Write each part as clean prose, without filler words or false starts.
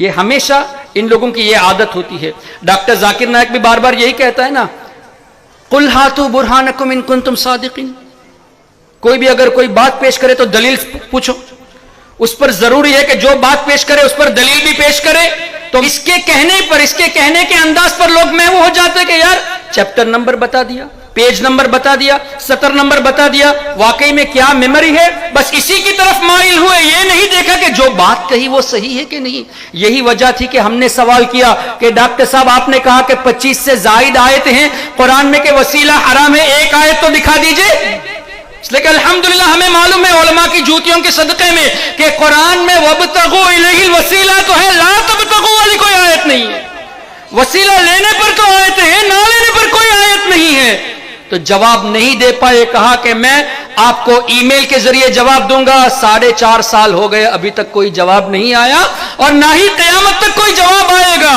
یہ ہمیشہ ان لوگوں کی یہ عادت ہوتی ہے. ڈاکٹر ذاکر نائک بھی بار بار یہی کہتا ہے نا، قل ہاتوا برہانکم ان کنتم صادقین. کوئی بھی اگر کوئی بات پیش کرے تو دلیل پوچھو. اس پر ضروری ہے کہ جو بات پیش کرے اس پر دلیل بھی پیش کرے. تو اس کے کہنے پر، اس کے کہنے کے انداز پر لوگ محو ہو جاتے کہ یار چیپٹر نمبر بتا دیا، پیج نمبر بتا دیا، سطر نمبر بتا دیا، واقعی میں کیا میموری ہے، بس اسی کی طرف مائل ہوئے، یہ نہیں دیکھا کہ جو بات کہی وہ صحیح ہے کہ نہیں. یہی وجہ تھی کہ ہم نے سوال کیا کہ ڈاکٹر صاحب آپ نے کہا کہ 25 سے زائد آیتیں ہیں قرآن میں کہ وسیلہ حرام ہے، ایک آیت تو دکھا دیجئے. اس لیے کہ الحمدللہ ہمیں معلوم ہے علماء کی جوتیوں کے صدقے میں کہ قرآن میں وَابْتَغُوا إِلَيْهِ الْوَسِيلَةَ تو ہے، لا تبتغوا والی کوئی آیت نہیں ہے. وسیلہ لینے پر تو آیتیں ہیں، نہ لینے پر کوئی آیت نہیں ہے. تو جواب نہیں دے پائے، کہا کہ میں آپ کو ای میل کے ذریعے جواب دوں گا. 4.5 سال ہو گئے، ابھی تک کوئی جواب نہیں آیا اور نہ ہی قیامت تک کوئی جواب آئے گا.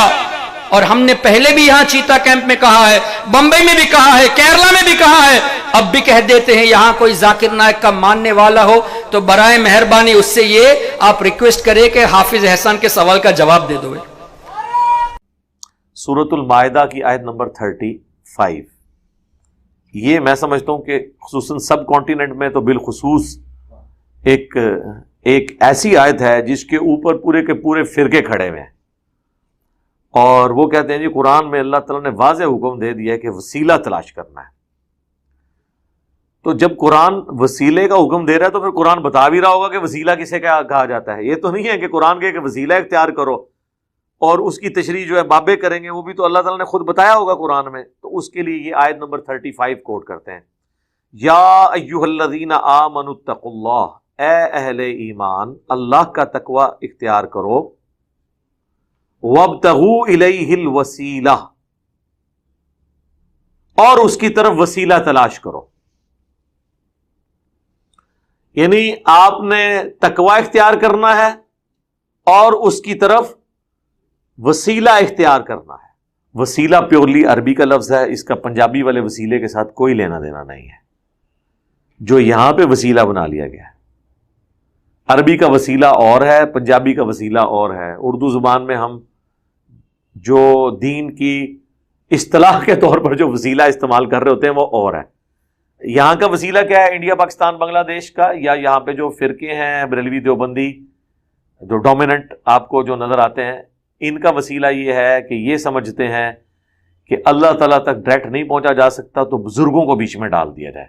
اور ہم نے پہلے بھی یہاں چیتا کیمپ میں کہا ہے، بمبئی میں بھی کہا ہے، کیرلا میں بھی کہا ہے، اب بھی کہہ دیتے ہیں. یہاں کوئی ذاکر نائک کا ماننے والا ہو تو برائے مہربانی اس سے یہ آپ ریکویسٹ کرے کہ حافظ احسان کے سوال کا جواب دے دو. سورۃ المائدہ کی آیت نمبر 35، یہ میں سمجھتا ہوں کہ خصوصاً سب کانٹیننٹ میں تو بالخصوص ایک ایسی آیت ہے جس کے اوپر پورے کے پورے فرقے کھڑے ہوئے ہیں. اور وہ کہتے ہیں جی قرآن میں اللہ تعالیٰ نے واضح حکم دے دیا ہے کہ وسیلہ تلاش کرنا ہے. تو جب قرآن وسیلے کا حکم دے رہا ہے تو پھر قرآن بتا بھی رہا ہوگا کہ وسیلہ کسے کہا جاتا ہے. یہ تو نہیں ہے کہ قرآن کے کہ وسیلہ اختیار کرو اور اس کی تشریح جو ہے بابے کریں گے، وہ بھی تو اللہ تعالیٰ نے خود بتایا ہوگا قرآن میں. تو اس کے لیے یہ آیت نمبر 35 کوٹ کرتے ہیں، یا ایھا الذین آمنوا اتقوا اللہ، اے اہل ایمان اللہ کا تقوی اختیار کرو، وابتغوا الیہ الوسیلہ، اور اس کی طرف وسیلہ تلاش کرو. یعنی آپ نے تقوی اختیار کرنا ہے اور اس کی طرف وسیلہ اختیار کرنا ہے. وسیلہ پیورلی عربی کا لفظ ہے، اس کا پنجابی والے وسیلے کے ساتھ کوئی لینا دینا نہیں ہے جو یہاں پہ وسیلہ بنا لیا گیا ہے. عربی کا وسیلہ اور ہے، پنجابی کا وسیلہ اور ہے. اردو زبان میں ہم جو دین کی اصطلاح کے طور پر جو وسیلہ استعمال کر رہے ہوتے ہیں وہ اور ہے. یہاں کا وسیلہ کیا ہے؟ انڈیا پاکستان بنگلہ دیش کا، یا یہاں پہ جو فرقے ہیں بریلوی دیوبندی جو ڈومیننٹ آپ کو جو نظر آتے ہیں، ان کا وسیلہ یہ ہے کہ یہ سمجھتے ہیں کہ اللہ تعالیٰ تک ڈائریکٹ نہیں پہنچا جا سکتا تو بزرگوں کو بیچ میں ڈال دیا جائے.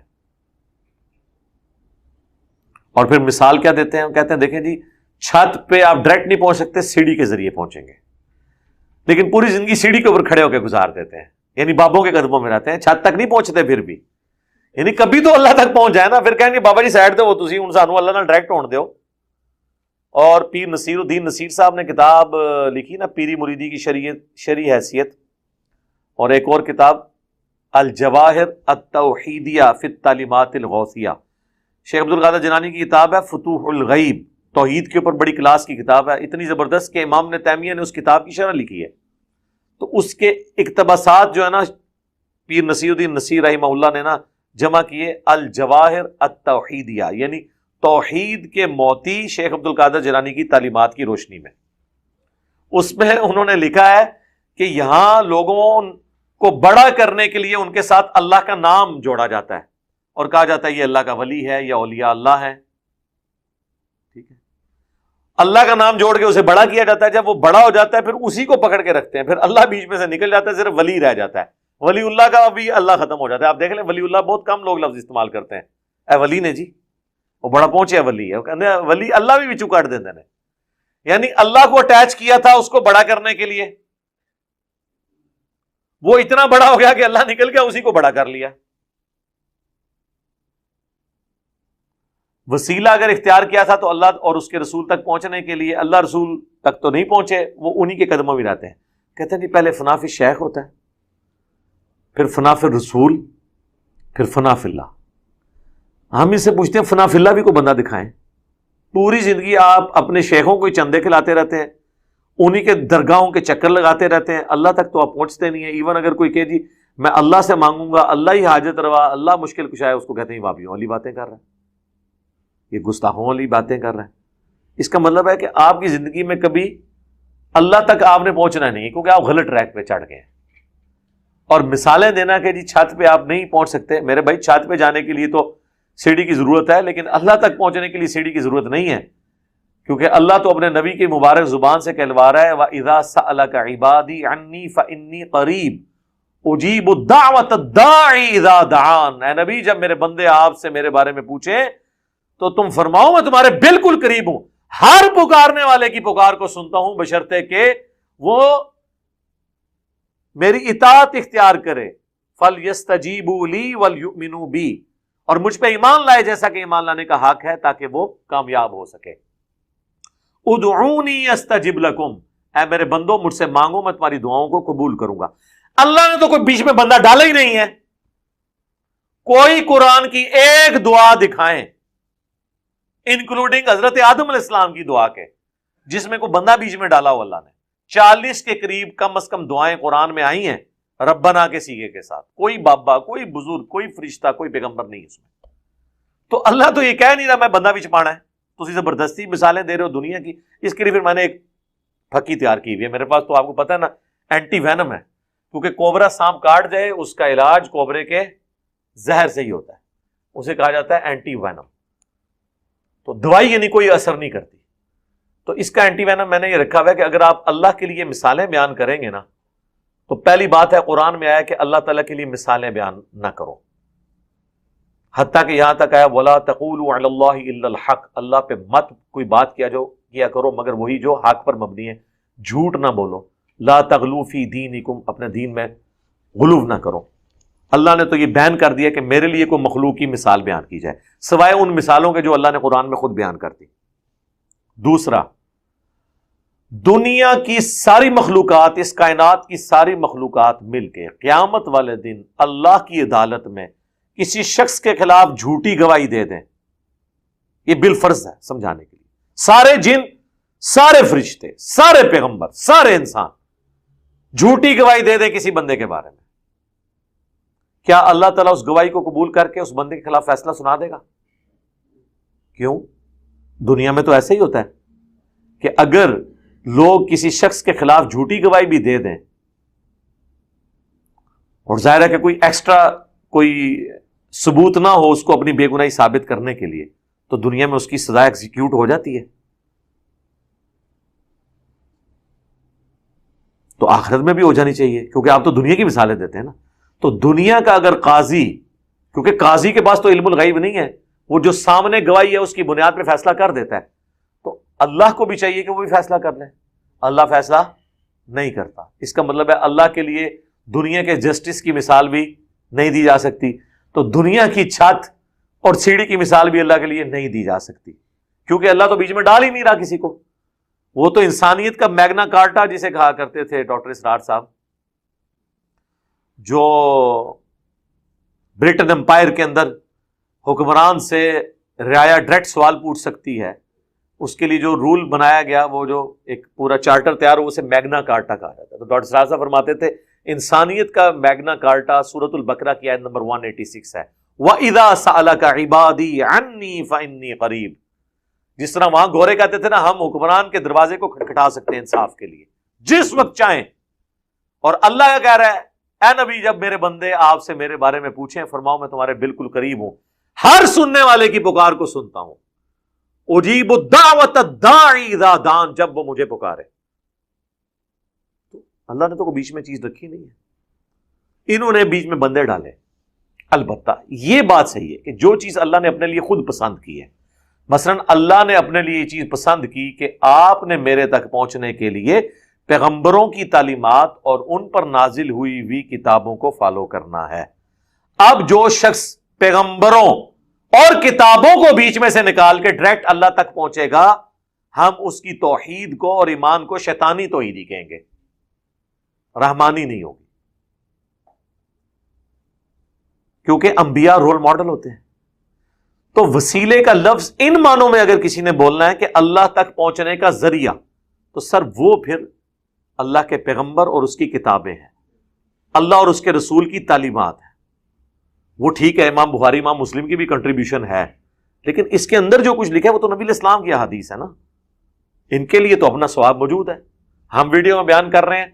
اور پھر مثال کیا دیتے ہیں؟ کہتے ہیں دیکھیں جی چھت پہ آپ ڈائریکٹ نہیں پہنچ سکتے، سیڑھی کے ذریعے پہنچیں گے، لیکن پوری زندگی سیڑھی کے اوپر کھڑے ہو کے گزار دیتے ہیں، یعنی بابوں کے قدموں میں رہتے ہیں، چھت تک نہیں پہنچتے پھر بھی. یعنی کبھی تو اللہ تک پہنچ جائے نا، پھر کہیں گے بابا جی سائڈ دو تسی ہن سانو اللہ نال ڈائریکٹ ہون دیو. اور پیر نصیر الدین نصیر صاحب نے کتاب لکھی نا پیری مریدی کی شرعی حیثیت، اور ایک اور کتاب الجواہر التوحیدیہ فی التعلیمات الغوثیہ. شیخ عبد القادر جیلانی کی کتاب ہے فتوح الغیب، توحید کے اوپر بڑی کلاس کی کتاب ہے، اتنی زبردست کہ امام ابن تیمیہ نے اس کتاب کی شرح لکھی ہے. تو اس کے اقتباسات جو ہے نا پیر نصیر الدین نصیر رحمہ اللہ نے نا جمع کیے الجواہر التوحیدیہ، یعنی توحید کے موتی شیخ عبد القادر جیلانی کی تعلیمات کی روشنی میں. اس میں انہوں نے لکھا ہے کہ یہاں لوگوں کو بڑا کرنے کے لیے ان کے ساتھ اللہ کا نام جوڑا جاتا ہے اور کہا جاتا ہے یہ اللہ کا ولی ہے یا اولیاء اللہ ہے. ٹھیک ہے، اللہ کا نام جوڑ کے اسے بڑا کیا جاتا ہے. جب وہ بڑا ہو جاتا ہے پھر اسی کو پکڑ کے رکھتے ہیں، پھر اللہ بیچ میں سے نکل جاتا ہے، صرف ولی رہ جاتا ہے. ولی اللہ کا بھی اللہ ختم ہو جاتا ہے. آپ دیکھ لیں ولی اللہ بہت کم لوگ لفظ استعمال کرتے ہیں. اے ولی نے جی وہ بڑا پہنچے ولی ہے، وہ کہتے ہیں ولی اللہ بھی بچو کاٹ دیتے ہیں، یعنی اللہ کو اٹیچ کیا تھا اس کو بڑا کرنے کے لیے، وہ اتنا بڑا ہو گیا کہ اللہ نکل گیا، اسی کو بڑا کر لیا. وسیلہ اگر اختیار کیا تھا تو اللہ اور اس کے رسول تک پہنچنے کے لیے، اللہ رسول تک تو نہیں پہنچے، وہ انہی کے قدموں میں رہتے ہیں. کہتے ہیں جی پہلے فنا فی الشیخ ہوتا ہے، پھر فنا فی الرسول، پھر فنا فی اللہ. ہم اس سے پوچھتے ہیں فنا فی اللہ بھی کو بندہ دکھائیں. پوری زندگی آپ اپنے شیخوں کو چندے کھلاتے رہتے ہیں، انہی کے درگاہوں کے چکر لگاتے رہتے ہیں، اللہ تک تو آپ پہنچتے نہیں ہیں. ایون اگر کوئی کہ جی میں اللہ سے مانگوں گا، اللہ ہی حاجت روا، اللہ مشکل کشا ہے، اس کو کہتے ہیں وابیوں والی باتیں کر رہے ہیں، یہ گستاخوں والی باتیں کر رہے ہیں. اس کا مطلب ہے کہ آپ کی زندگی میں کبھی اللہ تک آپ نے پہنچنا نہیں کیونکہ آپ غلط ٹریک پہ چڑھ گئے ہیں. اور مثالیں دینا کہ جی چھت پہ آپ نہیں پہنچ سکتے، میرے بھائی چھت پہ جانے کے لیے تو سیڑھی کی ضرورت ہے، لیکن اللہ تک پہنچنے کے لیے سیڑھی کی ضرورت نہیں ہے، کیونکہ اللہ تو اپنے نبی کی مبارک زبان سے کہلوا رہا ہے وَإِذَا سَأَلَكَ عِبَادِي عَنِّي فَإِنِّي قَرِيبٌ أُجِيبُ الدَّعْوَةَ الدَّاعِ إِذَا دَعَانِ. اے نبی جب میرے بندے آپ سے میرے بارے میں پوچھیں تو تم فرماؤ میں تمہارے بالکل قریب ہوں، ہر پکارنے والے کی پکار کو سنتا ہوں بشرطے کہ وہ میری اطاعت اختیار کرے. فَلْيَسْتَجِيبُوا لِي وَلْيُؤْمِنُوا بِي، اور مجھ پہ ایمان لائے جیسا کہ ایمان لانے کا حق ہے تاکہ وہ کامیاب ہو سکے. ادعونی استجب لکم، اے میرے بندو مجھ سے مانگو میں تمہاری دعاؤں کو قبول کروں گا. اللہ نے تو کوئی بیچ میں بندہ ڈالا ہی نہیں ہے. کوئی قرآن کی ایک دعا دکھائیں انکلوڈنگ حضرت آدم علیہ السلام کی دعا کے جس میں کوئی بندہ بیچ میں ڈالا ہو اللہ نے. 40 کے قریب کم از کم دعائیں قرآن میں آئی ہیں ربنا کے سیغے کے ساتھ. کوئی بابا، کوئی بزرگ، کوئی فرشتہ، کوئی پیغمبر نہیں اس میں. تو اللہ تو یہ کہہ نہیں رہا میں بندہ بچ پانا ہے، تو زبردستی مثالیں دے رہے ہو دنیا کی. اس کے لیے پھر میں نے ایک پھکی تیار کی ہوئی ہے میرے پاس، تو آپ کو پتہ ہے نا اینٹی وینم ہے، کیونکہ کوبرا سانپ کاٹ جائے اس کا علاج کوبرے کے زہر سے ہی ہوتا ہے، اسے کہا جاتا ہے اینٹی وینم. تو دوائی یعنی کوئی اثر نہیں کرتی. تو اس کا اینٹی وینم میں نے یہ رکھا ہوا ہے کہ اگر آپ اللہ کے لیے مثالیں بیان کریں گے نا تو پہلی بات ہے قرآن میں آیا کہ اللہ تعالیٰ کے لیے مثالیں بیان نہ کرو، حتیٰ کہ یہاں تک آیا وَلَا تَقُولُوا عَلَى اللَّهِ إِلَّا الْحَقَّ، اللہ پہ مت کوئی بات کیا کرو مگر وہی جو حق پر مبنی ہے، جھوٹ نہ بولو. لا تغلو فی دینکم، اپنے دین میں غلو نہ کرو. اللہ نے تو یہ بیان کر دیا کہ میرے لیے کوئی مخلوق کی مثال بیان کی جائے سوائے ان مثالوں کے جو اللہ نے قرآن میں خود بیان کر دی. دوسرا، دنیا کی ساری مخلوقات، اس کائنات کی ساری مخلوقات مل کے قیامت والے دن اللہ کی عدالت میں کسی شخص کے خلاف جھوٹی گواہی دے دیں، یہ بالفرض ہے سمجھانے کے لیے. سارے جن، سارے فرشتے، سارے پیغمبر، سارے انسان جھوٹی گواہی دے دیں کسی بندے کے بارے میں، کیا اللہ تعالیٰ اس گواہی کو قبول کر کے اس بندے کے خلاف فیصلہ سنا دے گا؟ کیوں؟ دنیا میں تو ایسے ہی ہوتا ہے کہ اگر لوگ کسی شخص کے خلاف جھوٹی گواہی بھی دے دیں اور ظاہر ہے کہ کوئی ایکسٹرا کوئی ثبوت نہ ہو اس کو اپنی بے گناہی ثابت کرنے کے لیے، تو دنیا میں اس کی سزا ایگزیکیوٹ ہو جاتی ہے. تو آخرت میں بھی ہو جانی چاہیے، کیونکہ آپ تو دنیا کی مثالیں دیتے ہیں نا. تو دنیا کا اگر قاضی، کیونکہ قاضی کے پاس تو علم الغیب نہیں ہے، وہ جو سامنے گواہی ہے اس کی بنیاد پہ فیصلہ کر دیتا ہے، تو اللہ کو بھی چاہیے کہ وہ بھی فیصلہ کر لیں. اللہ فیصلہ نہیں کرتا. اس کا مطلب ہے اللہ کے لیے دنیا کے جسٹس کی مثال بھی نہیں دی جا سکتی، تو دنیا کی چھت اور سیڑھی کی مثال بھی اللہ کے لیے نہیں دی جا سکتی، کیونکہ اللہ تو بیچ میں ڈال ہی نہیں رہا کسی کو. وہ تو انسانیت کا میگنا کارٹا جسے کہا کرتے تھے ڈاکٹر اسرار صاحب، جو برٹن امپائر کے اندر حکمران سے رعایا ڈائریکٹ سوال پوچھ سکتی ہے، اس کے لیے جو رول بنایا گیا، وہ جو ایک پورا چارٹر تیار ہو، اسے میگنا کارٹا کہا جاتا ہے. تو ڈاکٹر اسرار صاحب فرماتے تھے انسانیت کا میگنا کارٹا سورۃ البقرہ کی آیت نمبر 186 ہے، وَإِذَا سَأَلَكَ عِبَادِي عَنِّي فَإِنِّي قَرِيبٌ. جس طرح وہاں گورے کہتے تھے نا ہم حکمران کے دروازے کو کھٹکھٹا سکتے ہیں انصاف کے لیے جس وقت چاہیں، اور اللہ کا کہہ رہا ہے اے نبی جب میرے بندے آپ سے میرے بارے میں پوچھیں فرماؤ میں تمہارے بالکل قریب ہوں، ہر سننے والے کی پکار کو سنتا ہوں. اجیب الدعوۃ الداعی اذا دعان، جب وہ مجھے پکارے. اللہ نے تو کوئی بیچ میں چیز رکھی نہیں ہے، انہوں نے بیچ میں بندے ڈالے. البتہ یہ بات صحیح ہے کہ جو چیز اللہ نے اپنے لیے خود پسند کی ہے، مثلا اللہ نے اپنے لیے یہ چیز پسند کی کہ آپ نے میرے تک پہنچنے کے لیے پیغمبروں کی تعلیمات اور ان پر نازل ہوئی کتابوں کو فالو کرنا ہے. اب جو شخص پیغمبروں اور کتابوں کو بیچ میں سے نکال کے ڈائریکٹ اللہ تک پہنچے گا، ہم اس کی توحید کو اور ایمان کو شیطانی توحیدی کہیں گے، رحمانی نہیں ہوگی. کیونکہ انبیاء رول ماڈل ہوتے ہیں. تو وسیلے کا لفظ ان معنوں میں اگر کسی نے بولنا ہے کہ اللہ تک پہنچنے کا ذریعہ، تو سر وہ پھر اللہ کے پیغمبر اور اس کی کتابیں ہیں، اللہ اور اس کے رسول کی تعلیمات ہیں. وہ ٹھیک ہے امام بخاری امام مسلم کی بھی کنٹریبیوشن ہے، لیکن اس کے اندر جو کچھ لکھا ہے وہ تو نبی علیہ السلام کی احادیث ہے نا، ان کے لیے تو اپنا ثواب موجود ہے. ہم ویڈیو میں بیان کر رہے ہیں,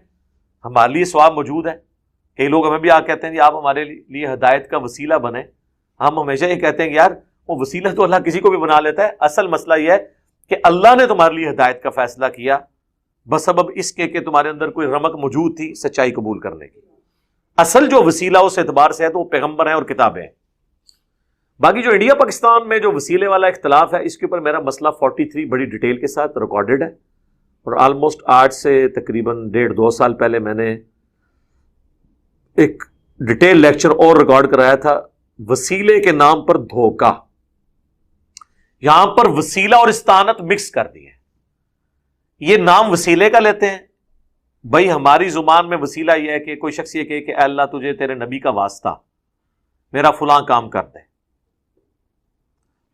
ہمارے لیے ثواب موجود ہے. کئی لوگ ہمیں بھی آ کہتے ہیں جی آپ ہمارے لیے ہدایت کا وسیلہ بنے. ہم ہمیشہ یہ کہتے ہیں کہ یار وہ وسیلہ تو اللہ کسی کو بھی بنا لیتا ہے. اصل مسئلہ یہ ہے کہ اللہ نے تمہارے لیے ہدایت کا فیصلہ کیا بسبب اس کے کہ تمہارے اندر کوئی رمق موجود تھی سچائی قبول کرنے کی. اصل جو وسیلہ اس اعتبار سے ہے تو وہ پیغمبر ہیں اور کتابیں ہیں. باقی جو انڈیا پاکستان میں جو وسیلے والا اختلاف ہے اس کے اوپر میرا مسئلہ 43 بڑی ڈیٹیل کے ساتھ ریکارڈڈ ہے, اور آلموسٹ آج سے تقریباً 1.5-2 سال پہلے میں نے ایک ڈیٹیل لیکچر اور ریکارڈ کرایا تھا, وسیلے کے نام پر دھوکہ. یہاں پر وسیلہ اور استعانت مکس کر دی ہے. یہ نام وسیلے کا لیتے ہیں. بھائی ہماری زبان میں وسیلہ یہ ہے کہ کوئی شخص یہ کہے کہ اے اللہ تجھے تیرے نبی کا واسطہ, میرا فلاں کام کر دے.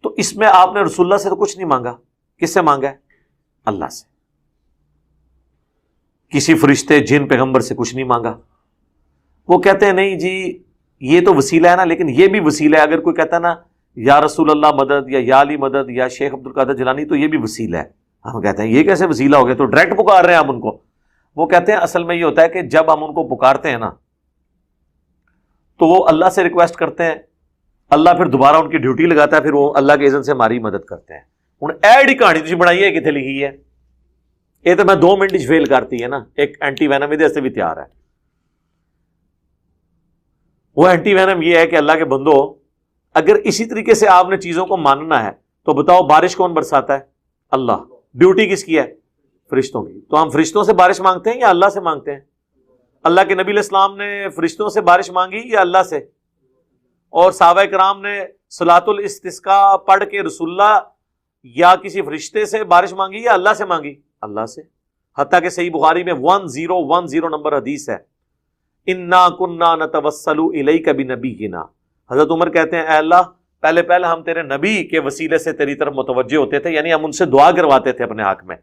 تو اس میں آپ نے رسول اللہ سے تو کچھ نہیں مانگا. کس سے مانگا ہے؟ اللہ سے. کسی فرشتے جن پیغمبر سے کچھ نہیں مانگا. وہ کہتے ہیں نہیں جی یہ تو وسیلہ ہے نا, لیکن یہ بھی وسیلہ ہے. اگر کوئی کہتا ہے نا یا رسول اللہ مدد یا علی مدد یا شیخ عبد القادر جیلانی, تو یہ بھی وسیلہ ہے. ہم کہتے ہیں یہ کیسے وسیلہ ہو گیا, تو ڈائریکٹ پکار رہے ہیں ہم ان کو. وہ کہتے ہیں اصل میں یہ ہوتا ہے کہ جب ہم ان کو پکارتے ہیں نا تو وہ اللہ سے ریکویسٹ کرتے ہیں, اللہ پھر دوبارہ ان کی ڈیوٹی لگاتا ہے, پھر وہ اللہ کے اذن سے ہماری مدد کرتے ہیں. ہوں ایڈی کہانی تھی بنائی ہے کتنے لکھی ہے, یہ تو میں 2 منٹ فیل کرتی ہے نا. ایک اینٹی وینم ادھر سے بھی تیار ہے. وہ اینٹی وینم یہ ہے کہ اللہ کے بندو اگر اسی طریقے سے آپ نے چیزوں کو ماننا ہے تو بتاؤ بارش کون برساتا ہے؟ اللہ. ڈیوٹی کس کی ہے؟ فرشتوں کی. تو ہم فرشتوں سے بارش مانگتے ہیں یا اللہ سے مانگتے ہیں؟ اللہ کے نبی علیہ السلام نے فرشتوں سے بارش مانگی یا اللہ سے؟ اور صحابہ کرام نے صلاۃ الاستسقاء پڑھ کے رسول اللہ یا کسی فرشتے سے بارش مانگی یا اللہ سے مانگی؟ اللہ سے. حتیٰ کہ صحیح بخاری میں 1010 نمبر حدیث ہے, انا کننا نتوسل الیک بنبینا. حضرت عمر کہتے ہیں اے اللہ پہلے ہم تیرے نبی کے وسیلے سے تیری طرف متوجہ ہوتے تھے, یعنی ہم ان سے دعا کرواتے تھے اپنے حق میں,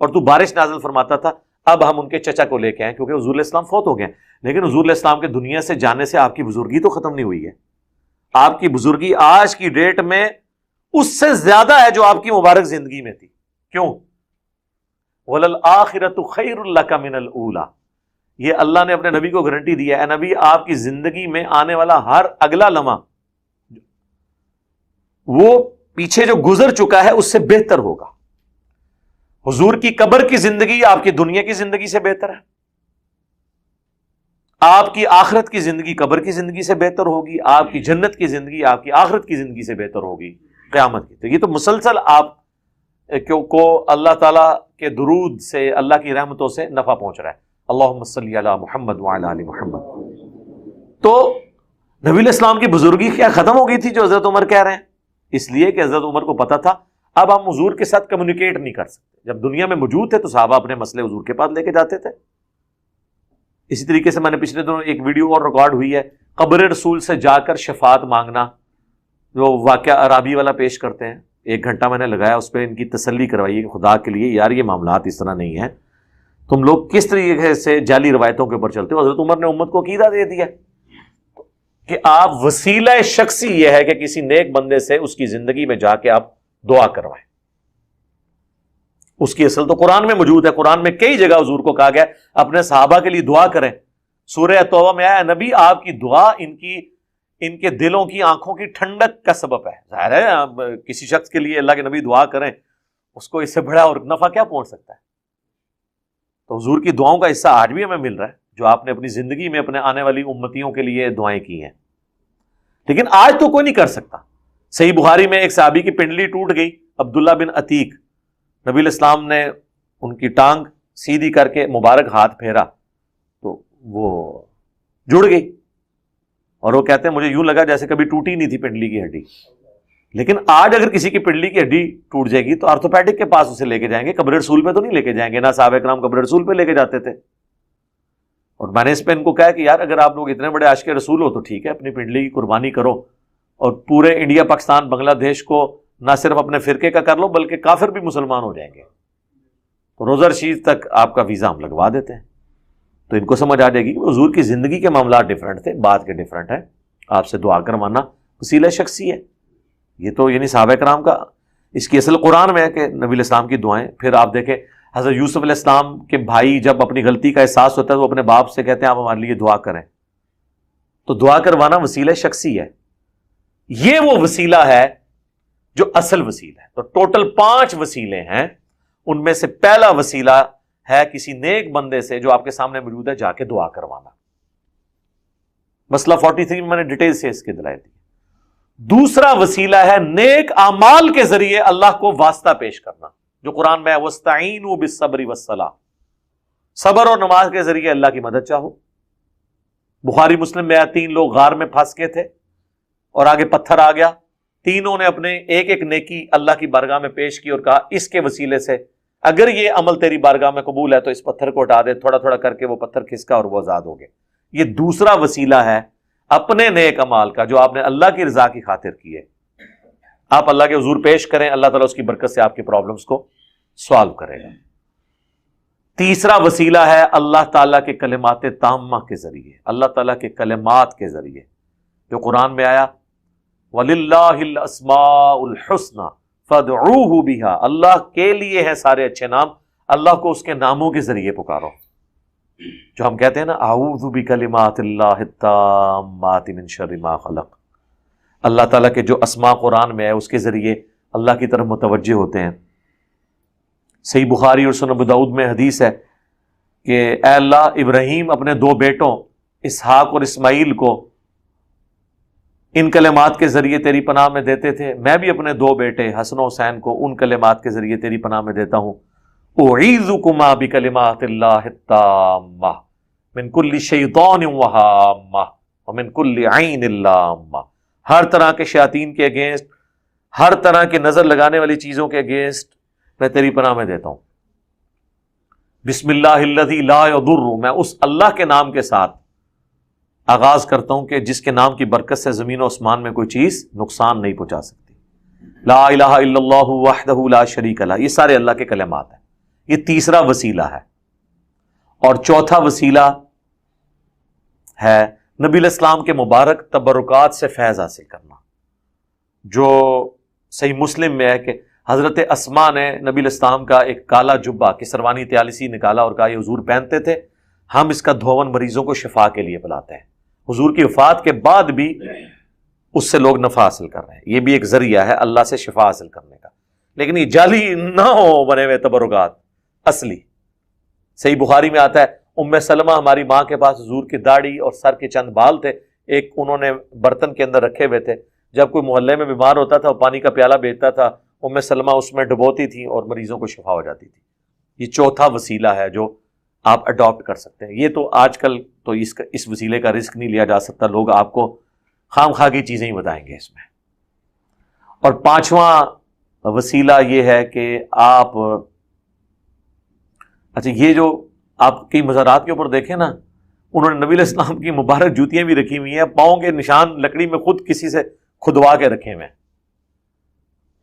اور تو بارش نازل فرماتا تھا. اب ہم ان کے چچا کو لے کے آئے کیونکہ حضور علیہ السلام فوت ہو گئے, لیکن حضور علیہ السلام کے دنیا سے جانے سے آپ کی بزرگی تو ختم نہیں ہوئی ہے. آپ کی بزرگی آج کی ڈیٹ میں اس سے زیادہ ہے جو آپ کی مبارک زندگی میں تھی. کیوں؟ وَلَلْآخِرَةُ خَيْرٌ لَكَ مِنَ الْأُولَى. یہ اللہ نے اپنے نبی کو گارنٹی دی ہے, اے نبی آپ کی زندگی میں آنے والا ہر اگلا لمحہ وہ پیچھے جو گزر چکا ہے اس سے بہتر ہوگا. حضور کی قبر کی زندگی آپ کی دنیا کی زندگی سے بہتر ہے. آپ کی آخرت کی زندگی قبر کی زندگی سے بہتر ہوگی. آپ کی جنت کی زندگی آپ کی آخرت کی زندگی سے بہتر ہوگی قیامت کی. تو یہ تو مسلسل آپ کو اللہ تعالیٰ کے درود سے, اللہ کی رحمتوں سے نفع پہنچ رہا ہے. اللہم صلی علی محمد وعلی آل محمد. تو نبی علیہ السلام کی بزرگی کیا ختم ہو گئی تھی جو حضرت عمر کہہ رہے ہیں؟ اس لیے کہ حضرت عمر کو پتا تھا اب ہم حضور کے ساتھ کمیونیکیٹ نہیں کر سکتے. جب دنیا میں موجود تھے تو صحابہ اپنے مسئلے حضور کے پاس لے کے جاتے تھے. اسی طریقے سے میں نے پچھلے دنوں ایک ویڈیو اور ریکارڈ ہوئی ہے, قبر رسول سے جا کر شفاعت مانگنا, جو واقعہ عرابی والا پیش کرتے ہیں. 1 گھنٹہ میں نے لگایا اس پہ ان کی تسلی کروائی کہ خدا کے لیے یار یہ معاملات اس طرح نہیں ہیں, تم لوگ کس طریقے سے جعلی روایتوں کے اوپر چلتے ہو. حضرت عمر نے امت کو عقیدہ دے دیا کہ آپ وسیلہ شخصی یہ ہے کہ کسی نیک بندے سے اس کی زندگی میں جا کے آپ دعا کروائیں. اس کی اصل تو قرآن میں موجود ہے. قرآن میں کئی جگہ حضور کو کہا گیا اپنے صحابہ کے لیے دعا کریں. سورہ توبہ میں آیا نبی آپ کی دعا ان کے دلوں کی آنکھوں کی ٹھنڈک کا سبب ہے. ظاہر ہے کسی شخص کے لیے اللہ کے نبی دعا کریں, اس کو اس سے بڑا اور نفع کیا پہنچ سکتا ہے. تو حضور کی دعاؤں کا حصہ آج بھی ہمیں مل رہا ہے جو آپ نے اپنی زندگی میں اپنے آنے والی امتیوں کے لیے دعائیں کی ہیں. لیکن آج تو کوئی نہیں کر سکتا. صحیح بخاری میں ایک صحابی کی پنڈلی ٹوٹ گئی, عبداللہ بن عتیق. نبی علیہ السلام نے ان کی ٹانگ سیدھی کر کے مبارک ہاتھ پھیرا تو وہ جڑ گئی, اور وہ کہتے ہیں مجھے یوں لگا جیسے کبھی ٹوٹی نہیں تھی پنڈلی کی ہڈی. لیکن آج اگر کسی کی پنڈلی کی ہڈی ٹوٹ جائے گی تو آرتھوپیڈک کے پاس اسے لے کے جائیں گے, قبر رسول پہ تو نہیں لے کے جائیں گے. نہ صحابہ کرام قبر رسول پہ لے کے جاتے تھے. اور میں نے اس پہ ان کو کہا کہ یار اگر آپ لوگ اتنے بڑے عاشق رسول ہو تو ٹھیک ہے, اپنی پنڈلی کی قربانی کرو اور پورے انڈیا پاکستان بنگلہ دیش کو نہ صرف اپنے فرقے کا کر لو بلکہ کافر بھی مسلمان ہو جائیں گے. تو روزہ رشید تک آپ کا ویزا ہم لگوا دیتے ہیں. تو ان کو سمجھ آ جائے گی کہ حضور کی زندگی کے معاملات ڈیفرنٹ تھے, بات کے ڈیفرنٹ ہے. آپ سے دعا کروانا وسیلہ شخصی ہے. یہ تو یعنی صحابہ کرام کا اس کی اصل قرآن میں ہے کہ نبی علیہ السلام کی دعائیں. پھر آپ دیکھیں حضرت یوسف علیہ السلام کے بھائی جب اپنی غلطی کا احساس ہوتا ہے تو وہ اپنے باپ سے کہتے ہیں آپ ہمارے لیے دعا کریں. تو دعا کروانا وسیلہ شخصی ہے. یہ وہ وسیلہ ہے جو اصل وسیلہ ہے. تو ٹوٹل 5 وسیلے ہیں. ان میں سے پہلا وسیلہ ہے کسی نیک بندے سے جو آپ کے سامنے موجود ہے جا کے دعا کروانا. مسئلہ 43 میں نے ڈیٹیل سے اس کی دلائل دی. دوسرا وسیلہ ہے نیک اعمال کے ذریعے اللہ کو واسطہ پیش کرنا, جو قرآن میں ہے وَاسْتَعِینُوا بِالصَّبْرِ وَالصَّلَاةِ, صبر اور نماز کے ذریعے اللہ کی مدد چاہو. بخاری مسلم میں 3 لوگ غار میں پھنس کے تھے اور آگے پتھر آ گیا. تینوں نے اپنے ایک ایک نیکی اللہ کی بارگاہ میں پیش کی اور کہا اس کے وسیلے سے اگر یہ عمل تیری بارگاہ میں قبول ہے تو اس پتھر کو ہٹا دے. تھوڑا تھوڑا کر کے وہ پتھر کھسکا اور وہ آزاد ہو گئے. یہ دوسرا وسیلہ ہے اپنے نیک اعمال کا جو آپ نے اللہ کی رضا کی خاطر کیے. آپ اللہ کے حضور پیش کریں, اللہ تعالیٰ اس کی برکت سے آپ کی پرابلمز کو سوالو کرے گا. تیسرا وسیلہ ہے اللہ تعالیٰ کے کلمات تامہ کے ذریعے, اللہ تعالیٰ کے کلمات کے ذریعے جو قرآن میں آیا وَلِلَّهِ الْأَسْمَاءُ الْحُسْنَى فَادْعُوهُ بِهَا, اللہ کے لیے ہیں سارے اچھے نام, اللہ کو اس کے ناموں کے ذریعے پکارو. جو ہم کہتے ہیں نا اعوذ بکلمات اللہ التامات من شر ما خلق, اللہ تعالیٰ کے جو اسماء قرآن میں ہے اس کے ذریعے اللہ کی طرف متوجہ ہوتے ہیں. صحیح بخاری اور سنن ابو داؤد میں حدیث ہے کہ اے اللہ ابراہیم اپنے 2 بیٹوں اسحاق اور اسماعیل کو ان کلمات کے ذریعے تیری پناہ میں دیتے تھے, میں بھی اپنے 2 بیٹے حسن و حسین کو ان کلمات کے ذریعے تیری پناہ میں دیتا ہوں. اعیذکما بکلمات اللہ التامہ من کل شیطان وہامہ ومن کل عین لامہ, ہر طرح کے شیاطین کے اگینسٹ, ہر طرح کے نظر لگانے والی چیزوں کے اگینسٹ میں تیری پناہ میں دیتا ہوں. بسم اللہ الذی لا یضر, میں اس اللہ کے نام کے ساتھ آغاز کرتا ہوں کہ جس کے نام کی برکت سے زمین و آسمان میں کوئی چیز نقصان نہیں پہنچا سکتی. لا الہ الا اللہ وحدہ لا شریک لہ, یہ سارے اللہ کے کلمات ہیں. یہ تیسرا وسیلہ ہے. اور چوتھا وسیلہ ہے نبی علیہ السلام کے مبارک تبرکات سے فیض حاصل کرنا, جو صحیح مسلم میں ہے کہ حضرت اسما نے نبی علیہ السلام کا ایک کالا جبہ کسروانی طیالسی نکالا اور کہا یہ حضور پہنتے تھے, ہم اس کا دھون مریضوں کو شفا کے لیے پلاتے ہیں. حضور کی وفات کے بعد بھی اس سے لوگ نفع حاصل کر رہے ہیں. یہ بھی ایک ذریعہ ہے اللہ سے شفا حاصل کرنے کا, لیکن یہ جعلی نہ ہو بنے ہوئے تبرکات, اصلی. صحیح بخاری میں آتا ہے ام سلمہ ہماری ماں کے پاس حضور کی داڑھی اور سر کے چند بال تھے, ایک انہوں نے برتن کے اندر رکھے ہوئے تھے. جب کوئی محلے میں بیمار ہوتا تھا پانی کا پیالہ بیچتا تھا, ام سلمہ اس میں ڈبوتی تھی اور مریضوں کو شفا ہو جاتی تھی. یہ چوتھا وسیلہ ہے جو آپ اڈاپٹ کر سکتے ہیں. یہ تو آج کل تو اس وسیلے کا رسک نہیں لیا جا سکتا, لوگ آپ کو خام خواہ کی چیزیں ہی بتائیں گے اس میں. اور پانچواں وسیلہ یہ ہے کہ آپ, اچھا یہ جو آپ کی مزارات کے اوپر دیکھیں نا, انہوں نے نبی علیہ السلام کی مبارک جوتیاں بھی رکھی ہوئی ہیں, پاؤں کے نشان لکڑی میں خود کسی سے کھدوا کے رکھے ہوئے ہیں,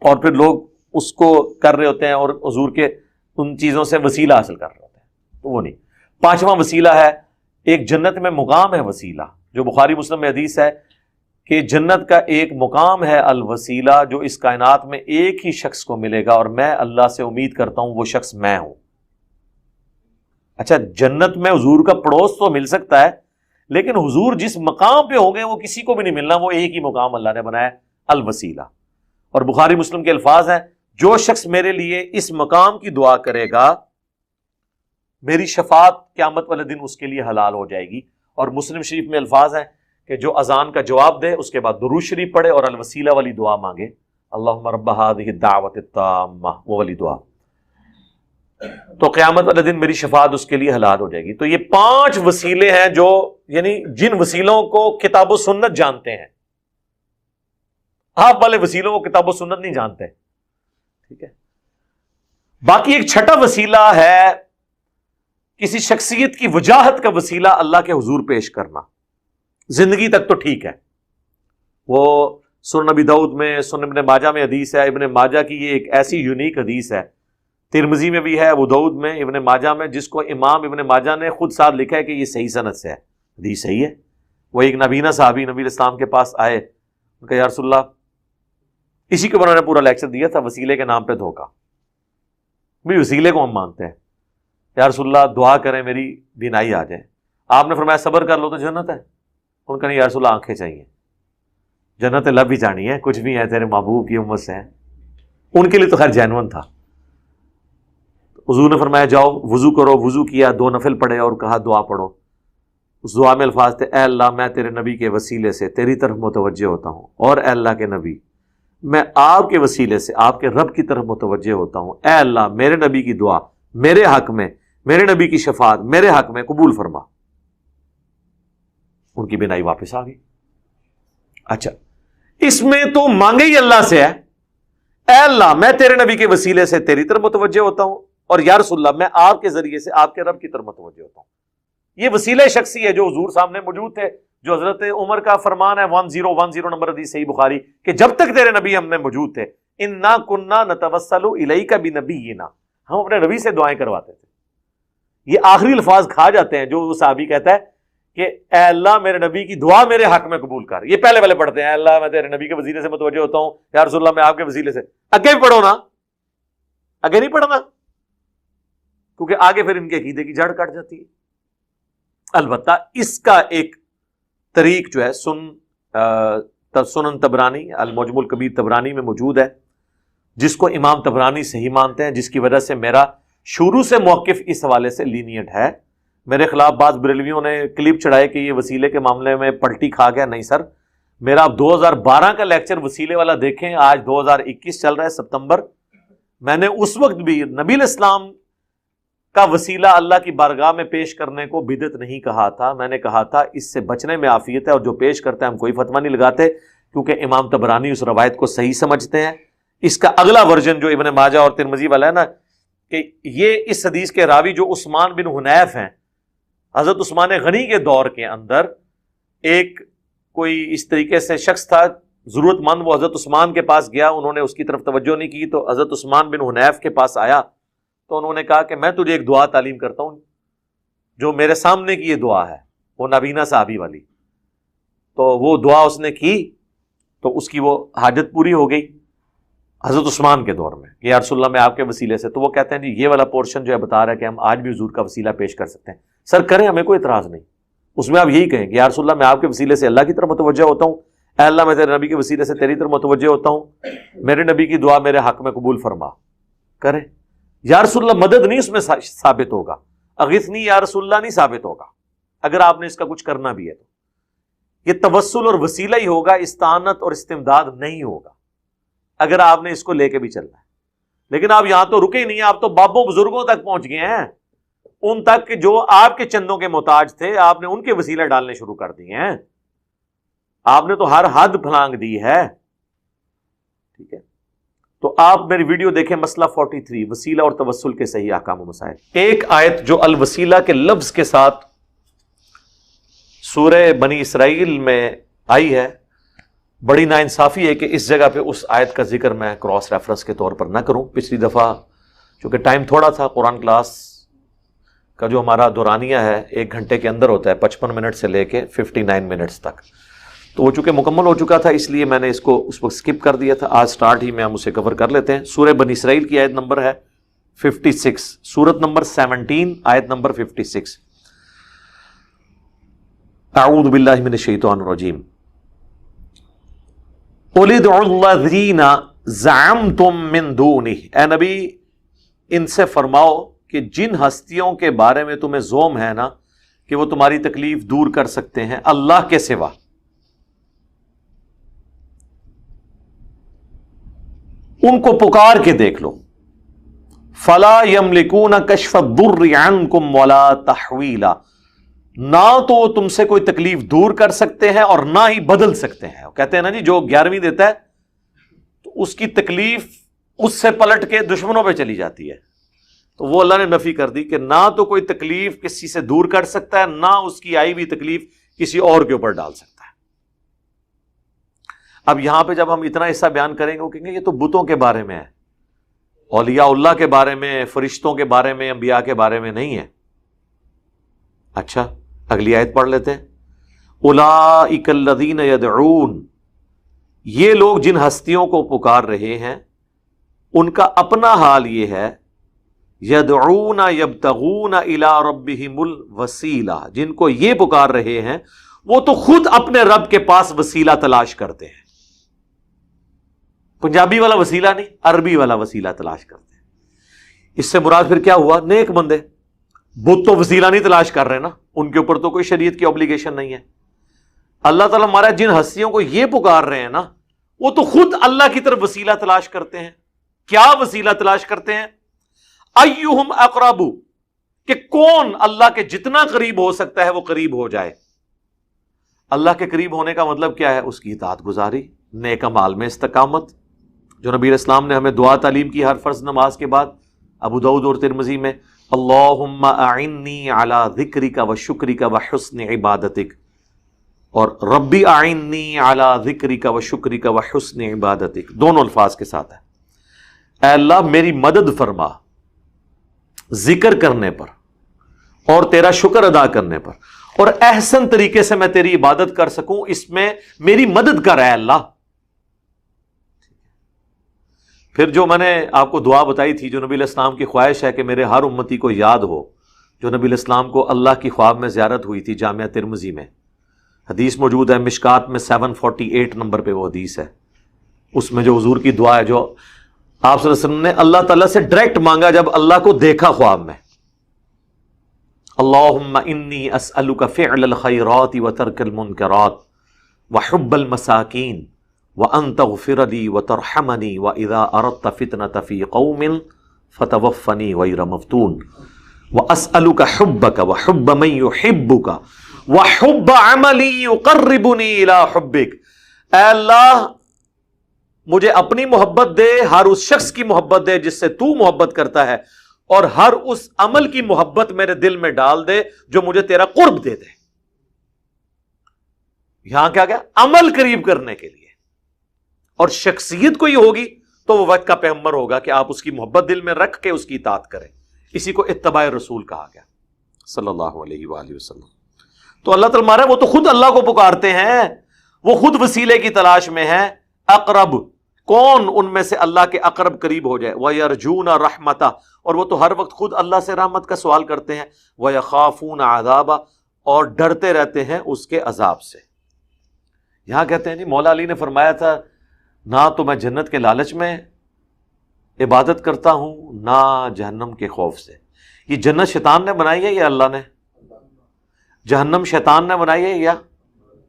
اور پھر لوگ اس کو کر رہے ہوتے ہیں اور حضور کے ان چیزوں سے وسیلہ حاصل کر رہے ہوتے ہیں. تو وہ نہیں. پانچواں وسیلہ ہے ایک جنت میں مقام ہے وسیلہ, جو بخاری مسلم میں حدیث ہے کہ جنت کا ایک مقام ہے الوسیلہ, جو اس کائنات میں ایک ہی شخص کو ملے گا, اور میں اللہ سے امید کرتا ہوں وہ شخص میں ہوں. اچھا جنت میں حضور کا پڑوس تو مل سکتا ہے, لیکن حضور جس مقام پہ ہو گئے وہ کسی کو بھی نہیں ملنا, وہ ایک ہی مقام اللہ نے بنایا الوسیلہ. اور بخاری مسلم کے الفاظ ہیں جو شخص میرے لیے اس مقام کی دعا کرے گا میری شفاعت قیامت والے دن اس کے لیے حلال ہو جائے گی. اور مسلم شریف میں الفاظ ہیں کہ جو اذان کا جواب دے اس کے بعد درود شریف پڑھے اور الوسیلہ والی دعا مانگے, اللہم رب هذه الدعوۃ التامہ, وہ والی دعا, تو قیامت والے دن میری شفاعت اس کے لیے حلال ہو جائے گی. تو یہ 5 وسیلے ہیں جو یعنی جن وسیلوں کو کتاب و سنت جانتے ہیں, آپ والے وسیلوں کو کتاب و سنت نہیں جانتے. ٹھیک ہے. باقی ایک چھٹا وسیلہ ہے کسی شخصیت کی وجاہت کا وسیلہ اللہ کے حضور پیش کرنا. زندگی تک تو ٹھیک ہے, وہ سنن نبی داؤد میں, سنن ابن ماجہ میں حدیث ہے. ابن ماجہ کی یہ ایک ایسی یونیک حدیث ہے, ترمذی میں بھی ہے, ابو داؤد میں, ابن ماجہ میں, جس کو امام ابن ماجہ نے خود ساتھ لکھا ہے کہ یہ صحیح سند سے ہے, حدیث صحیح ہے. وہ ایک نابینا صحابی نبی علیہ السلام کے پاس آئے, ان کا یا رسول اللہ, اسی کے اوپر انہوں نے پورا لیکچر دیا تھا, وسیلے کے نام پہ دھوکہ. بھی وسیلے کو ہم مانتے ہیں. یا رسول اللہ دعا کریں میری بینائی آ جائے. آپ نے فرمایا صبر کر لو تو جنت ہے. ان کا نہیں یا رسول اللہ آنکھیں چاہیے. جنت لب بھی جانی ہے, کچھ بھی ہے تیرے محبوب کی امت سے ہیں. ان کے لیے تو خیر جینون تھا. حضور نے فرمایا جاؤ وضو کرو. وضو کیا, 2 نفل پڑھے اور کہا دعا پڑھو. اس دعا میں الفاظ تھے اے اللہ میں تیرے نبی کے وسیلے سے تیری طرف متوجہ ہوتا ہوں, اور اے اللہ کے نبی میں آپ کے وسیلے سے آپ کے رب کی طرف متوجہ ہوتا ہوں. اے اللہ میرے نبی کی دعا میرے حق میں, میرے نبی کی شفاعت میرے حق میں قبول فرما. ان کی بینائی واپس آ گئی. اچھا اس میں تو مانگے ہی اللہ سے ہے, اے اللہ میں تیرے نبی کے وسیلے سے تیری طرف متوجہ ہوتا ہوں, اور یا رسول اللہ میں آپ کے ذریعے سے آپ کے رب کی طرف متوجہ ہوتا ہوں. یہ وسیلہ شخصی ہے جو حضور سامنے موجود تھے, جو حضرت عمر کا فرمان ہے 1010 نمبر حدیث صحیح بخاری کہ جب تک تیرے نبی ہم نے موجود تھے انا کننا نتوسل الیک بنبینا, ہم اپنے نبی سے دعائیں کرواتے تھے. یہ آخری الفاظ کھا جاتے ہیں جو وہ صحابی کہتا ہے کہ اے اللہ میرے نبی کی دعا میرے حق میں قبول کر. یہ پہلے پہلے پڑھتے ہیں اے اللہ میں تیرے نبی کے وسیلے سے متوجہ ہوتا ہوں, یا رسول اللہ میں آپ کے وسیلے سے. آگے بھی پڑھو نا, آگے نہیں پڑھنا, کیونکہ آگے پھر ان کے عقیدے کی جڑ کٹ جاتی ہے. البتہ اس کا ایک طریق جو ہے سنن تبرانی المعجم الکبیر تبرانی میں موجود ہے, جس کو امام تبرانی صحیح مانتے ہیں, جس کی وجہ سے میرا شروع سے موقف اس حوالے سے لینیٹ ہے. میرے خلاف بعض بریلویوں نے کلپ چڑھائے کہ یہ وسیلے کے معاملے میں پلٹی کھا گیا. نہیں سر, میرا 2012 کا لیکچر وسیلے والا دیکھیں, آج 2021 چل رہا ہے ستمبر. میں نے اس وقت بھی نبی الاسلام کا وسیلہ اللہ کی بارگاہ میں پیش کرنے کو بدعت نہیں کہا تھا. میں نے کہا تھا اس سے بچنے میں عافیت ہے, اور جو پیش کرتے ہیں ہم کوئی فتویٰ نہیں لگاتے, کیونکہ امام تبرانی اس روایت کو صحیح سمجھتے ہیں. اس کا اگلا ورژن جو ابن ماجہ اور ترمذی والا ہے نا, کہ یہ اس حدیث کے راوی جو عثمان بن حنیف ہیں, حضرت عثمان غنی کے دور کے اندر ایک کوئی اس طریقے سے شخص تھا ضرورت مند, وہ حضرت عثمان کے پاس گیا, انہوں نے اس کی طرف توجہ نہیں کی, تو حضرت عثمان بن حنیف کے پاس آیا تو انہوں نے کہا کہ میں تجھے ایک دعا تعلیم کرتا ہوں, جو میرے سامنے کی یہ دعا ہے, وہ نابینا صحابی والی. تو وہ دعا اس نے کی تو اس کی وہ حاجت پوری ہو گئی حضرت عثمان کے دور میں کہ یا رسول اللہ میں آپ کے وسیلے سے. تو وہ کہتے ہیں جی یہ والا پورشن جو ہے بتا رہا ہے کہ ہم آج بھی حضور کا وسیلہ پیش کر سکتے ہیں. سر کریں, ہمیں کوئی اعتراض نہیں, اس میں آپ یہی کہیں کہ یا رسول اللہ میں آپ کے وسیلے سے اللہ کی طرف متوجہ ہوتا ہوں, اے اللہ میں تیرے نبی کے وسیلے سے تیری طرف متوجہ ہوتا ہوں, میرے نبی کی دعا میرے حق میں قبول فرما. کریں. یا رسول اللہ مدد نہیں اس میں ثابت ہوگا, اغثنی یا رسول اللہ نہیں ثابت ہوگا اگر آپ نے اس کا کچھ کرنا بھی ہے تو. یہ توسل اور وسیلہ ہی ہوگا, استعانت اور استمداد نہیں ہوگا اگر آپ نے اس کو لے کے بھی چلنا ہے. لیکن آپ یہاں تو رکے ہی نہیں, آپ تو بابوں بزرگوں تک پہنچ گئے ہیں, ان تک جو آپ کے چندوں کے محتاج تھے, آپ نے ان کے وسیلے ڈالنے شروع کر دیے ہیں. آپ نے تو ہر حد پھلانگ دی ہے. ٹھیک ہے, تو آپ میری ویڈیو دیکھیں مسئلہ 43 وسیلہ اور توسل کے صحیح احکام و مسائل. ایک آیت جو الوسیلہ کے لفظ کے ساتھ سورہ بنی اسرائیل میں آئی ہے, بڑی ناانصافی ہے کہ اس جگہ پہ اس آیت کا ذکر میں کراس ریفرنس کے طور پر نہ کروں. پچھلی دفعہ چونکہ ٹائم تھوڑا تھا, قرآن کلاس کا جو ہمارا دورانیہ ہے 1 گھنٹے کے اندر ہوتا ہے, 55 منٹ سے لے کے 59 منٹس تک, تو وہ چونکہ مکمل ہو چکا تھا, اس لیے میں نے اس کو اس وقت سکپ کر دیا تھا. آج سٹارٹ ہی میں ہم اسے کور کر لیتے ہیں. سورہ بنی اسرائیل کی آیت نمبر ہے 56, سورت نمبر 17 آیت نمبر 56. اعوذ باللہ من الشیطان الرجیم. قل ادعوا الذین زعمتم من دونہ, اے نبی ان سے فرماؤ کہ جن ہستیوں کے بارے میں تمہیں زوم ہے نا کہ وہ تمہاری تکلیف دور کر سکتے ہیں اللہ کے سوا, ان کو پکار کے دیکھ لو. فلا یملکون کشف الضر عنکم ولا تحویلا, نہ تو وہ تم سے کوئی تکلیف دور کر سکتے ہیں اور نہ ہی بدل سکتے ہیں. کہتے ہیں نا جی جو 11ویں دیتا ہے تو اس کی تکلیف اس سے پلٹ کے دشمنوں پہ چلی جاتی ہے, تو وہ اللہ نے نفی کر دی کہ نہ تو کوئی تکلیف کسی سے دور کر سکتا ہے, نہ اس کی آئی ہوئی تکلیف کسی اور کے اوپر ڈال سکتا ہے. اب یہاں پہ جب ہم اتنا حصہ بیان کریں گے وہ کہیں گے یہ تو بتوں کے بارے میں ہے, اولیاء اللہ کے بارے میں, فرشتوں کے بارے میں, انبیاء کے بارے میں نہیں ہے. اچھا اگلی آیت پڑھ لیتے ہیں. اولئک الذین یدعون, یہ لوگ جن ہستیوں کو پکار رہے ہیں ان کا اپنا حال یہ ہے یدعون یبتغون الی ربہم الوسیلہ، جن کو یہ پکار رہے ہیں وہ تو خود اپنے رب کے پاس وسیلہ تلاش کرتے ہیں. پنجابی والا وسیلہ نہیں، عربی والا وسیلہ تلاش کرتے ہیں. اس سے مراد پھر کیا ہوا؟ نیک بندے. بت تو وسیلہ نہیں تلاش کر رہے نا، ان کے اوپر تو کوئی شریعت کی obligation نہیں ہے. اللہ تعالیٰ ہمارا جن ہستیوں کو یہ پکار رہے ہیں نا، وہ تو خود اللہ کی طرف وسیلہ تلاش کرتے ہیں. کیا وسیلہ تلاش کرتے ہیں؟ ایہم اقرب، کہ کون اللہ کے جتنا قریب ہو سکتا ہے وہ قریب ہو جائے. اللہ کے قریب ہونے کا مطلب کیا ہے؟ اس کی اطاعت گزاری، نیک اعمال میں استقامت، جو نبی علیہ السلام نے ہمیں دعا تعلیم کی ہر فرض نماز کے بعد ابو داؤد اور ترمذی میں، اللہم اعنی علی ذکرک و شکرک و حسن عبادتک، اور ربی اعنی علی ذکرک و شکرک و حسن عبادتک، دونوں الفاظ کے ساتھ ہے. اے اللہ میری مدد فرما ذکر کرنے پر اور تیرا شکر ادا کرنے پر، اور احسن طریقے سے میں تیری عبادت کر سکوں، اس میں میری مدد کر اے اللہ. پھر جو میں نے آپ کو دعا بتائی تھی، جو نبی علیہ السلام کی خواہش ہے کہ میرے ہر امتی کو یاد ہو، جو نبی علیہ السلام کو اللہ کی خواب میں زیارت ہوئی تھی جامعہ ترمذی میں، حدیث موجود ہے مشکات میں 748 نمبر پہ وہ حدیث ہے. اس میں جو حضور کی دعا ہے، جو آپ صلی اللہ علیہ وسلم نے اللہ تعالیٰ سے ڈائریکٹ مانگا جب اللہ کو دیکھا خواب میں، اللہم انی اسألک فعل الخیرات وترک المنکرات وحب المساکین وان تغفر لی وترحمنی واذا اردت فتنة فی قوم فتوفنی غیر مفتون واسألک حبک وحب من یحبک وحب عملی یقربنی الی حبک. اے اللہ مجھے اپنی محبت دے، ہر اس شخص کی محبت دے جس سے تو محبت کرتا ہے، اور ہر اس عمل کی محبت میرے دل میں ڈال دے جو مجھے تیرا قرب دے دے. یہاں کیا گیا؟ عمل قریب کرنے کے لیے. اور شخصیت کوئی ہوگی تو وہ وقت کا پیغمبر ہوگا کہ آپ اس کی محبت دل میں رکھ کے اس کی اطاعت کریں. اسی کو اتباع رسول کہا گیا صلی اللہ علیہ وآلہ وسلم. تو اللہ تعالیٰ ہمارا وہ تو خود اللہ کو پکارتے ہیں، وہ خود وسیلے کی تلاش میں ہیں. اقرب، کون ان میں سے اللہ کے اقرب قریب ہو جائے. وَيَرْجُونَ رَحْمَتَهُ، اور وہ تو ہر وقت خود اللہ سے رحمت کا سوال کرتے ہیں. وَيَخَافُونَ عَذَابَهُ، اور ڈرتے رہتے ہیں اس کے عذاب سے. یہاں کہتے ہیں جی مولا علی نے فرمایا تھا، نہ تو میں جنت کے لالچ میں عبادت کرتا ہوں نہ جہنم کے خوف سے. یہ جنت شیطان نے بنائی ہے یا اللہ نے؟ جہنم شیطان نے بنائی ہے یا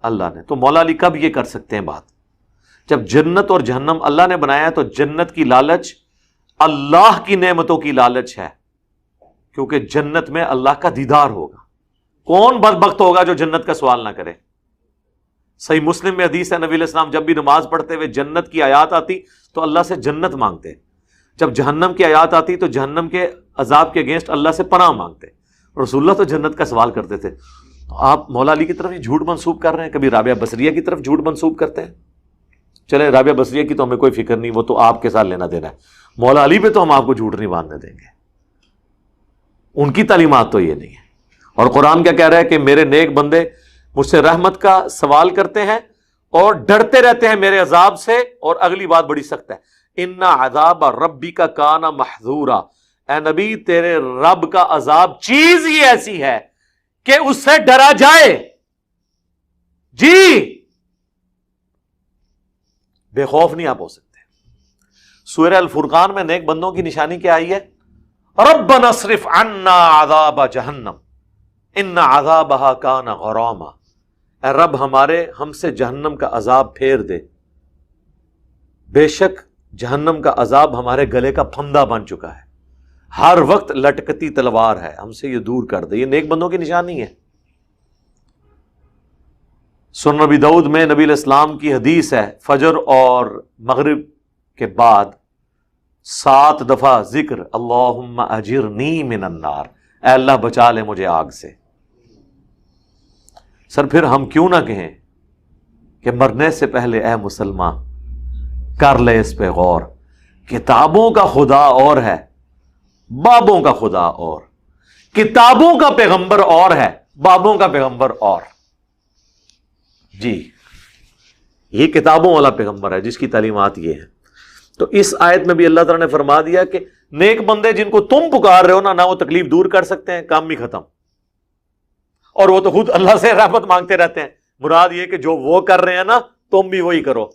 اللہ نے؟ تو مولا علی کب یہ کر سکتے ہیں بات؟ جب جنت اور جہنم اللہ نے بنایا ہے تو جنت کی لالچ اللہ کی نعمتوں کی لالچ ہے، کیونکہ جنت میں اللہ کا دیدار ہوگا. کون بدبخت ہوگا جو جنت کا سوال نہ کرے؟ صحیح مسلم میں حدیث ہے، نبی علیہ السلام جب بھی نماز پڑھتے ہوئے جنت کی آیات آتی تو اللہ سے جنت مانگتے، جب جہنم کی آیات آتی تو جہنم کے عذاب کے اگینسٹ اللہ سے پناہ مانگتے. رسول اللہ تو جنت کا سوال کرتے تھے. آپ مولا علی کی طرف یہ جھوٹ منسوب کر رہے ہیں، کبھی رابعہ بصریہ کی طرف جھوٹ منسوب کرتے ہیں. چلے رابعہ بصریہ کی تو ہمیں کوئی فکر نہیں، وہ تو آپ کے ساتھ لینا دینا ہے. مولا علی پہ تو ہم آپ کو جھوٹ نہیں باندھنے دیں گے، ان کی تعلیمات تو یہ نہیں ہے. اور قرآن کیا کہہ رہا ہے کہ میرے نیک بندے مجھ سے رحمت کا سوال کرتے ہیں اور ڈرتے رہتے ہیں میرے عذاب سے. اور اگلی بات بڑی سخت ہے، ان عذاب ربی کا کانا محذورا. اے نبی تیرے رب کا عذاب چیز ہی ایسی ہے کہ اس سے ڈرا جائے. جی بے خوف نہیں آپ ہو سکتے. سورہ الفرقان میں نیک بندوں کی نشانی کیا آئی ہے؟ ربنا اصرف عنا عذاب جہنم ان عذابها کان غراما. اے رب ہمارے ہم سے جہنم کا عذاب پھیر دے، بے شک جہنم کا عذاب ہمارے گلے کا پھندا بن چکا ہے، ہر وقت لٹکتی تلوار ہے، ہم سے یہ دور کر دے. یہ نیک بندوں کی نشانی ہے. سنن نبی داؤد میں نبی علیہ السلام کی حدیث ہے، فجر اور مغرب کے بعد 7 دفعہ ذکر اللہم اجرنی من النار، اے اللہ بچا لے مجھے آگ سے. سر پھر ہم کیوں نہ کہیں کہ مرنے سے پہلے اے مسلمان کر لے اس پہ غور. کتابوں کا خدا اور ہے، بابوں کا خدا اور. کتابوں کا پیغمبر اور ہے، بابوں کا پیغمبر اور. جی یہ کتابوں والا پیغمبر ہے جس کی تعلیمات یہ ہیں. تو اس آیت میں بھی اللہ تعالیٰ نے فرما دیا کہ نیک بندے جن کو تم پکار رہے ہو نا وہ تکلیف دور کر سکتے ہیں، کام بھی ختم. اور وہ تو خود اللہ سے رحمت مانگتے رہتے ہیں. مراد یہ کہ جو وہ کر رہے ہیں نا تم بھی وہی کرو.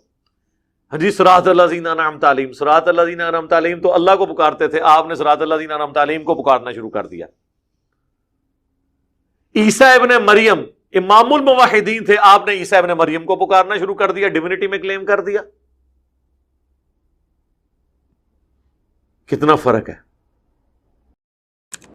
ہاں جی صراط الذین انعمت علیہم، صراط الذین انعمت علیہم تو اللہ کو پکارتے تھے، آپ نے صراط الذین انعمت علیہم کو پکارنا شروع کر دیا. عیسیٰ ابن مریم امام الموحدین تھے، آپ نے عیسیٰ ابن مریم کو پکارنا شروع کر دیا، ڈیوینٹی میں کلیم کر دیا. کتنا فرق ہے.